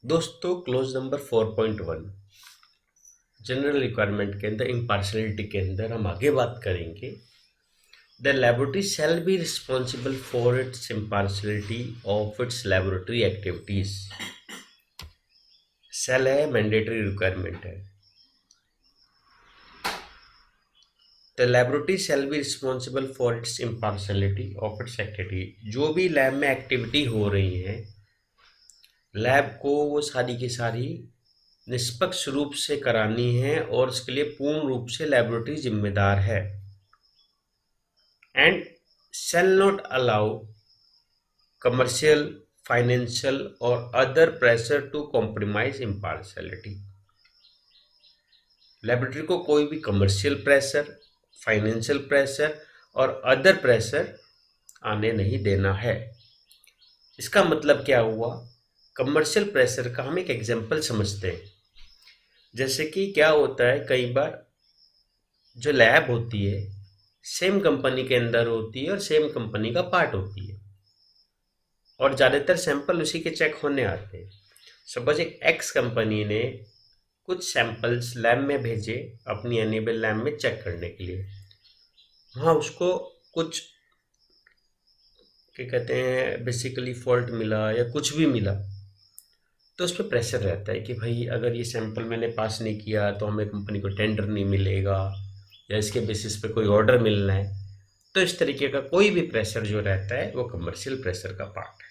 दोस्तों close number 4.1 general requirement के अंदर इम्पार्शलिटी के अंदर हम आगे बात करेंगे। The laboratory shall be responsible for its impartiality of its laboratory activities. Shall है, मैंडेटरी रिक्वायरमेंट है। The laboratory shall be responsible for its impartiality of its activity. जो भी लैब में एक्टिविटी हो रही है, लैब को वो सारी की सारी निष्पक्ष रूप से करानी है और इसके लिए पूर्ण रूप से लेबोरेटरी जिम्मेदार है। And shall not allow commercial, financial और other pressure to compromise impartiality. Laboratory को कोई भी कमर्शियल प्रेशर, फाइनेंशियल प्रेशर और अदर प्रेशर आने नहीं देना है। इसका मतलब क्या हुआ? कमर्शियल प्रेशर का हम एक एग्जांपल समझते हैं। जैसे कि क्या होता है, कई बार जो लैब होती है सेम कंपनी के अंदर होती है और सेम कंपनी का पार्ट होती है और ज़्यादातर सैंपल उसी के चेक होने आते हैं। सपोज एक एक्स कंपनी ने कुछ सैंपल्स लैब में भेजे अपनी एनेबल लैब में चेक करने के लिए। वहाँ उसको कुछ क्या कहते हैं बेसिकली फॉल्ट मिला या कुछ भी मिला, तो उस पर प्रेशर रहता है कि भाई अगर ये सैंपल मैंने पास नहीं किया तो हमें कंपनी को टेंडर नहीं मिलेगा या इसके बेसिस पे कोई ऑर्डर मिलना है। तो इस तरीके का कोई भी प्रेशर जो रहता है वो कमर्शियल प्रेशर का पार्ट है।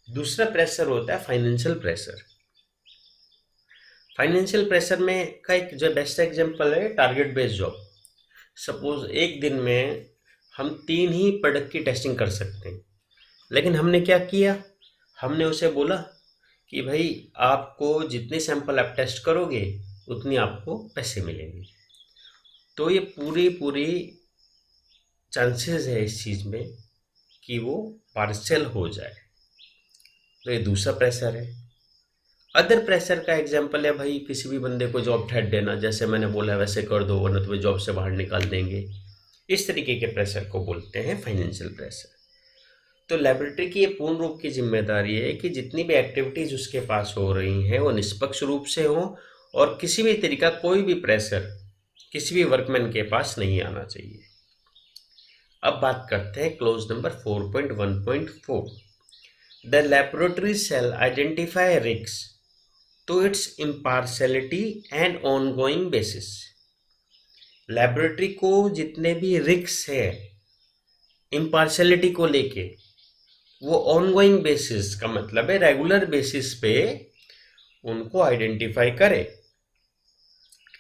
दूसरा प्रेशर होता है फाइनेंशियल प्रेशर। फाइनेंशियल प्रेशर में का एक जो बेस्ट एग्जांपल है टारगेट बेस्ड जॉब। सपोज एक दिन में हम 3 ही प्रोडक्ट की टेस्टिंग कर सकते हैं, लेकिन हमने क्या किया, हमने उसे बोला कि भाई आपको जितने सैंपल आप टेस्ट करोगे उतनी आपको पैसे मिलेंगे। तो ये पूरी चांसेस है इस चीज़ में कि वो पार्शियल हो जाए। तो ये दूसरा प्रेशर है। अदर प्रेशर का एग्जांपल है भाई किसी भी बंदे को जॉब ठहर देना, जैसे मैंने बोला वैसे कर दो वरना तुम्हें जॉब से बाहर निकाल देंगे। इस तरीके के प्रेशर को बोलते हैं फाइनेंशियल प्रेशर। तो लेबोरेटरी की ये पूर्ण रूप की जिम्मेदारी है कि जितनी भी एक्टिविटीज उसके पास हो रही हैं वो निष्पक्ष रूप से हो और किसी भी तरीका कोई भी प्रेशर किसी भी वर्कमैन के पास नहीं आना चाहिए। अब बात करते हैं clause number 4.1.4। The laboratory shall identify risk to its impartiality and ongoing basis. Laboratory को जितने भी रिस्क है इम्पार्शियलिटी को लेके वो ऑनगोइंग बेसिस का मतलब है रेगुलर बेसिस पे उनको आइडेंटिफाई करे।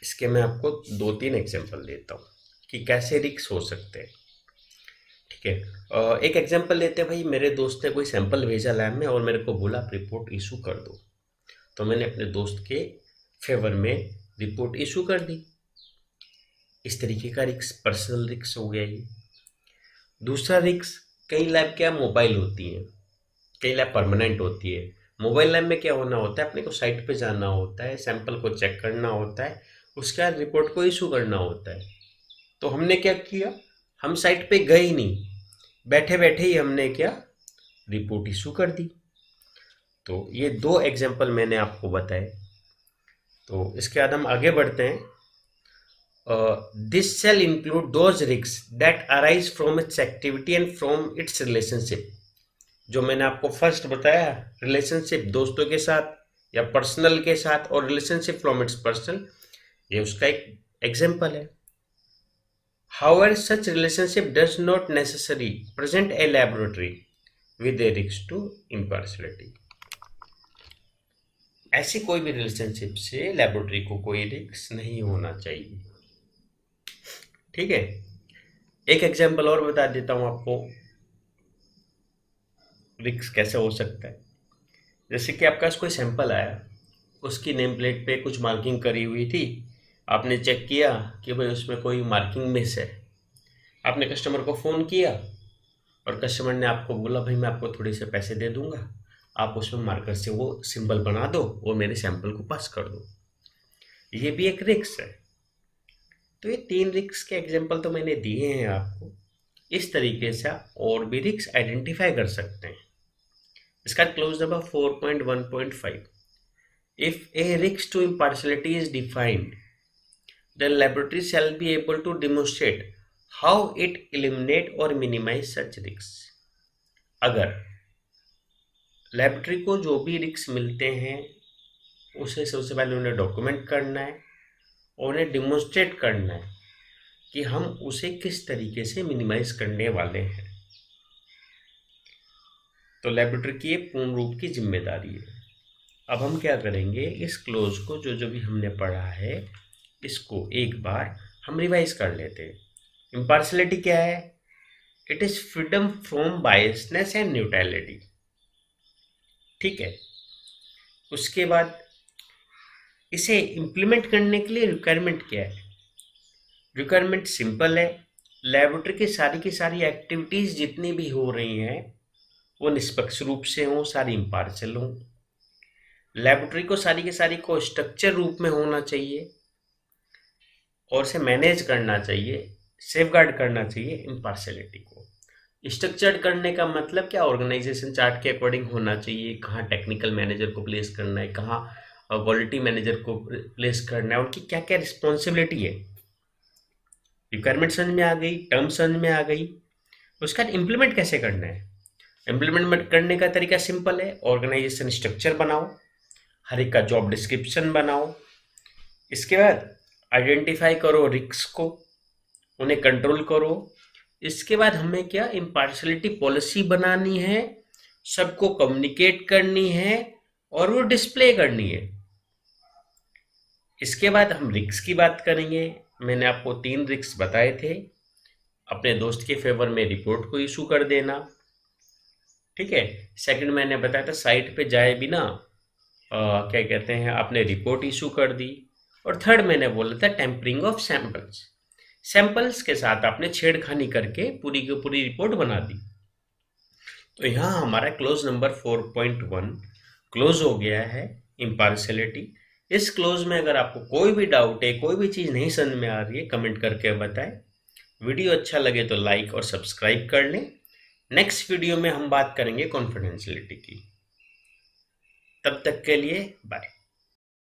इसके मैं आपको 2-3 एग्जांपल देता हूँ कि कैसे रिस्क हो सकते हैं। ठीक है, एक एग्जांपल लेते हैं। भाई मेरे दोस्त ने कोई सैंपल भेजा लैब में और मेरे को बोला आप रिपोर्ट इशू कर दो, तो मैंने अपने दोस्त के फेवर में रिपोर्ट इशू कर दी। इस तरीके का रिस्क पर्सनल रिस्क हो गया ये। दूसरा रिस्क, कई लैब क्या मोबाइल होती हैं, कई लैब परमानेंट होती है। मोबाइल लैब में क्या होना होता है, अपने को साइट पे जाना होता है, सैंपल को चेक करना होता है, उसके बाद रिपोर्ट को इशू करना होता है। तो हमने क्या किया, हम साइट पे गए ही नहीं, बैठे बैठे ही हमने क्या रिपोर्ट इशू कर दी। तो ये 2 एग्जांपल मैंने आपको बताए। तो इसके बाद हम आगे बढ़ते हैं। This shall include those risk that arise from its activity and from its relationship. जो मैंने आपको फर्स्ट बताया, रिलेशनशिप दोस्तों के साथ या पर्सनल के साथ और रिलेशनशिप फ्रॉम इट्स पर्सनल, ये उसका एक एग्जांपल है। However such relationship does not necessary present a laboratory with a risk to impartiality. ऐसी कोई भी रिलेशनशिप से लैबोरेटरी को कोई रिस्क नहीं होना चाहिए। ठीक है, एक एग्जांपल और बता देता हूं आपको रिस्क कैसे हो सकता है। जैसे कि आपका कोई सैंपल आया, उसकी नेम प्लेट पे कुछ मार्किंग करी हुई थी, आपने चेक किया कि भाई उसमें कोई मार्किंग मिस है। आपने कस्टमर को फ़ोन किया और कस्टमर ने आपको बोला भाई मैं आपको थोड़े से पैसे दे दूंगा, आप उसमें मार्कर से वो सिंबल बना दो और मेरे सैंपल को पास कर दो। ये भी एक रिस्क है। तो ये 3 रिस्क के एग्जाम्पल तो मैंने दिए हैं आपको। इस तरीके से आप और भी रिस्क आइडेंटिफाई कर सकते हैं। इसका close number 4.1.5, if a risk to impartiality is defined, then laboratory shall be able to demonstrate how it eliminate or minimize such risks. अगर लेबोरेटरी को जो भी रिस्क मिलते हैं उसे सबसे पहले उन्हें डॉक्यूमेंट करना है और उन्हें डिमोन्स्ट्रेट करना है कि हम उसे किस तरीके से मिनिमाइज करने वाले हैं। तो लेबोरेटरी की ये पूर्ण रूप की जिम्मेदारी है। अब हम क्या करेंगे, इस क्लोज को जो भी हमने पढ़ा है इसको एक बार हम रिवाइज कर लेते हैं। इम्पार्शलिटी क्या है? It is freedom from biasness and neutrality. ठीक है। उसके बाद इसे इम्प्लीमेंट करने के लिए रिक्वायरमेंट क्या है? रिक्वायरमेंट सिंपल है, लेबोरेटरी की सारी एक्टिविटीज जितनी भी हो रही हैं वो निष्पक्ष रूप से हों, सारी इम्पार्शल हों। लेबोरेटरी को सारी को स्ट्रक्चर रूप में होना चाहिए और इसे मैनेज करना चाहिए, सेफगार्ड करना चाहिए इम्पार्शलिटी को। स्ट्रक्चर्ड करने का मतलब क्या? ऑर्गेनाइजेशन चार्ट के अकॉर्डिंग होना चाहिए, कहाँ टेक्निकल मैनेजर को प्लेस करना है, कहाँ क्वालिटी मैनेजर को प्लेस करना है, उनकी क्या क्या रिस्पॉन्सिबिलिटी है। रिक्वायरमेंट समझ में आ गई, टर्म समझ में आ गई। उसका इम्प्लीमेंट कैसे करना है? इम्प्लीमेंट करने का तरीका सिंपल है, ऑर्गेनाइजेशन स्ट्रक्चर बनाओ, हर एक का जॉब डिस्क्रिप्शन बनाओ, इसके बाद आइडेंटिफाई करो रिस्क को, उन्हें कंट्रोल करो। इसके बाद हमें क्या, इम्पार्शलिटी पॉलिसी बनानी है, सबको कम्युनिकेट करनी है और वो डिस्प्ले करनी है। इसके बाद हम रिस्क की बात करेंगे। मैंने आपको 3 रिस्क बताए थे। अपने दोस्त के फेवर में रिपोर्ट को इशू कर देना, ठीक है। सेकंड मैंने बताया था साइट पे जाए बिना क्या कहते हैं आपने रिपोर्ट इशू कर दी। और थर्ड मैंने बोला था टेम्परिंग ऑफ सैंपल्स के साथ आपने छेड़खानी करके पूरी की पूरी रिपोर्ट बना दी। तो यहाँ हमारा क्लोज नंबर 4.1 क्लोज हो गया है, इम्पार्शलिटी। इस क्लोज में अगर आपको कोई भी डाउट है, कोई भी चीज़ नहीं समझ में आ रही है, कमेंट करके बताएं। वीडियो अच्छा लगे तो लाइक और सब्सक्राइब कर लें। नेक्स्ट वीडियो में हम बात करेंगे कॉन्फिडेंशियलिटी की। तब तक के लिए बाय।